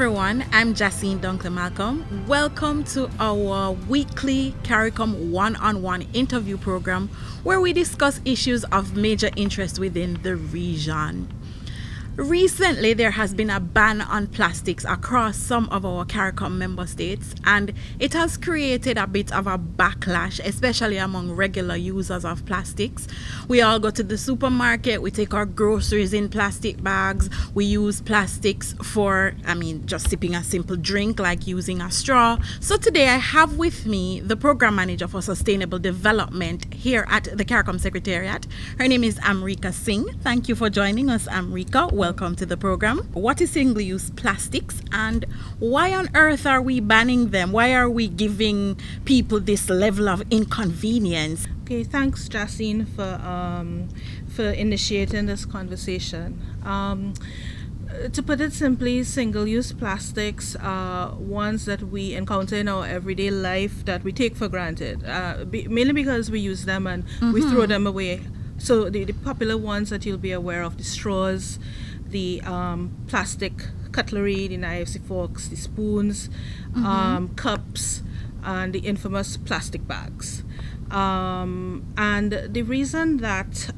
everyone, I'm Jascene Dunkley-Malcolm. Welcome to our weekly CARICOM one-on-one interview program where we discuss issues of major interest within the region. Recently, there has been a ban on plastics across some of our CARICOM member states, and it has created a bit of a backlash, especially among regular users of plastics. We all go to the supermarket, we take our groceries in plastic bags, we use plastics for, just sipping a simple drink like using a straw. So today I have with me the Program Manager for Sustainable Development here at the CARICOM Secretariat. Her name is Amrikha Singh. Thank you for joining us, Amrikha. Welcome to the program. What is single-use plastics and why on earth are we banning them? Why are we giving people this level of inconvenience? Okay, thanks, Jascene, for initiating this conversation. To put it simply, single-use plastics are ones that we encounter in our everyday life that we take for granted, mainly because we use them and we throw them away. So the popular ones that you'll be aware of, the straws, the plastic cutlery, the knives, the forks, the spoons, cups, and the infamous plastic bags. And the reason that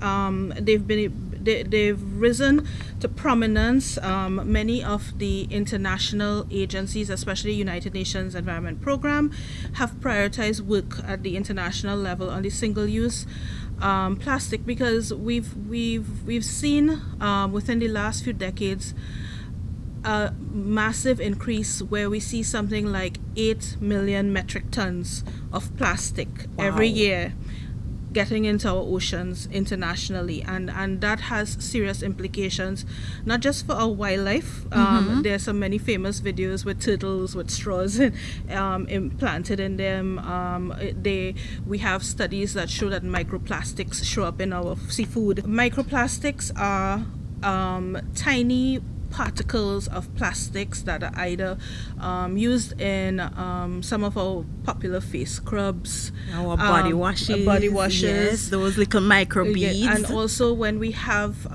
they've risen to prominence, many of the international agencies, especially United Nations Environment Program, have prioritized work at the international level on the single-use plastic, because we've seen within the last few decades a massive increase where we see something like 8 million metric tons of plastic every year getting into our oceans internationally, and that has serious implications not just for our wildlife. There's so many famous videos with turtles with straws implanted in them. We have studies that show that microplastics show up in our seafood. Microplastics are tiny particles of plastics that are either used in some of our popular face scrubs, our body washes, yes, those little micro beads, and also when we have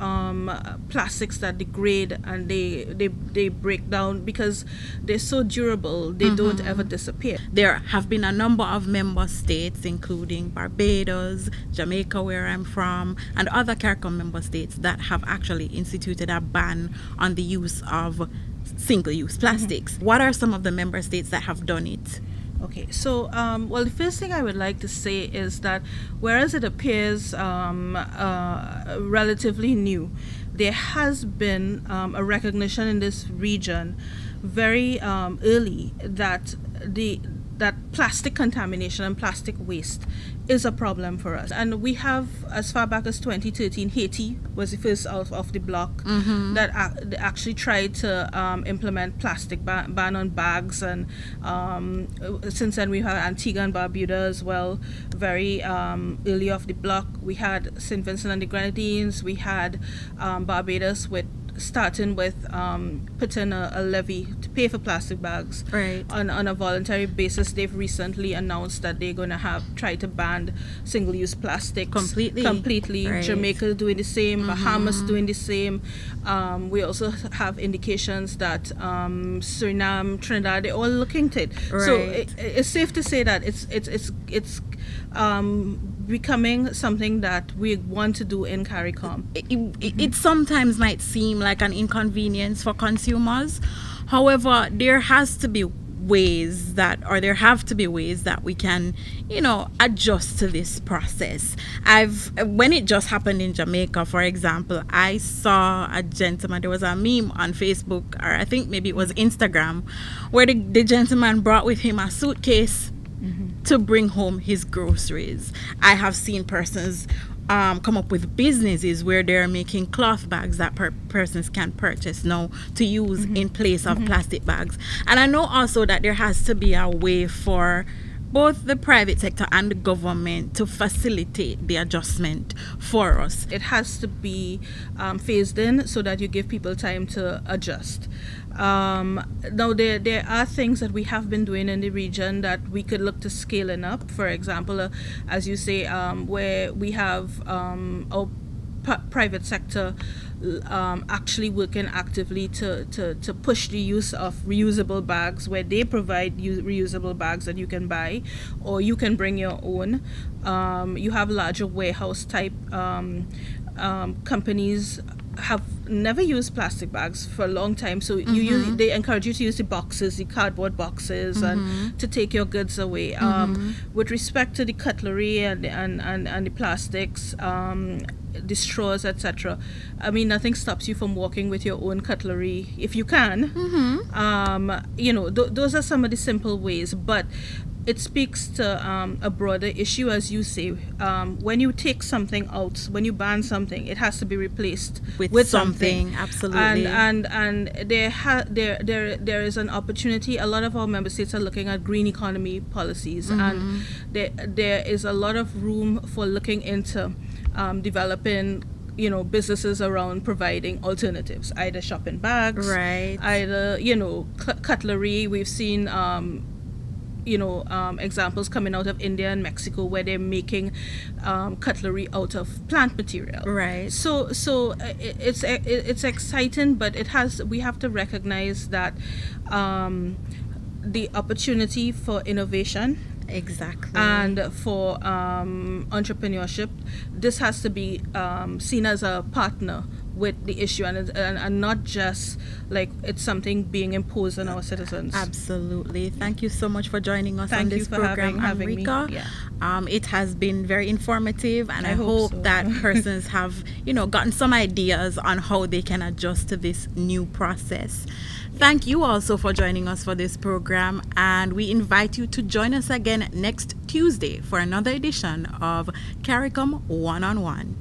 plastics that degrade and they break down because they're so durable, they don't ever disappear. There have been a number of member states, including Barbados, Jamaica, where I'm from, and other CARICOM member states that have actually instituted a ban on the use of single-use plastics. What are some of the member states that have done it? Okay, so the first thing I would like to say is that whereas it appears relatively new, there has been a recognition in this region very early that that plastic contamination and plastic waste is a problem for us. And we have, as far back as 2013, Haiti was the first of the block that actually tried to implement plastic ban on bags. And since then we have Antigua and Barbuda as well, very early off the block. We had St. Vincent and the Grenadines. We had Barbados starting with putting a levy to pay for plastic bags on a voluntary basis. They've recently announced that they're going to try to ban single-use plastics completely. Right. Jamaica doing the same, Bahamas doing the same. We also have indications that Suriname, Trinidad, they're all looking to it. Right. So it's safe to say that it's becoming something that we want to do in CARICOM. It sometimes might seem like an inconvenience for consumers. However, there have to be ways that we can, adjust to this process. When it just happened in Jamaica, for example, I saw a gentleman, there was a meme on Facebook, or I think maybe it was Instagram, where the gentleman brought with him a suitcase to bring home his groceries. I have seen persons come up with businesses where they're making cloth bags that persons can purchase now to use in place of plastic bags. And I know also that there has to be a way for both the private sector and the government to facilitate the adjustment for us. It has to be phased in so that you give people time to adjust. Now there are things that we have been doing in the region that we could look to scaling up. For example, as you say, where we have our private sector actually working actively to push the use of reusable bags, where they provide reusable bags that you can buy, or you can bring your own. You have larger warehouse type companies have never used plastic bags for a long time, so they encourage you to use the boxes, the cardboard boxes, and to take your goods away. With respect to the cutlery and the plastics, the straws, etc., I mean, nothing stops you from walking with your own cutlery if you can. Those are some of the simple ways, but it speaks to a broader issue, as you say. When you take something out, when you ban something, it has to be replaced with something. Absolutely. And there is an opportunity. A lot of our member states are looking at green economy policies, and there is a lot of room for looking into developing businesses around providing alternatives, either shopping bags, right, either cutlery. We've seen examples coming out of India and Mexico where they're making cutlery out of plant material. Right. So it's exciting, but we have to recognize that the opportunity for innovation. Exactly. And for entrepreneurship, this has to be seen as a partner with the issue, and not just like it's something being imposed on our citizens. Absolutely. Thank you so much for joining us on this program, Amrikha. Yeah. It has been very informative, and I hope that persons have gotten some ideas on how they can adjust to this new process. Thank you also for joining us for this program, and we invite you to join us again next Tuesday for another edition of CARICOM One-on-One.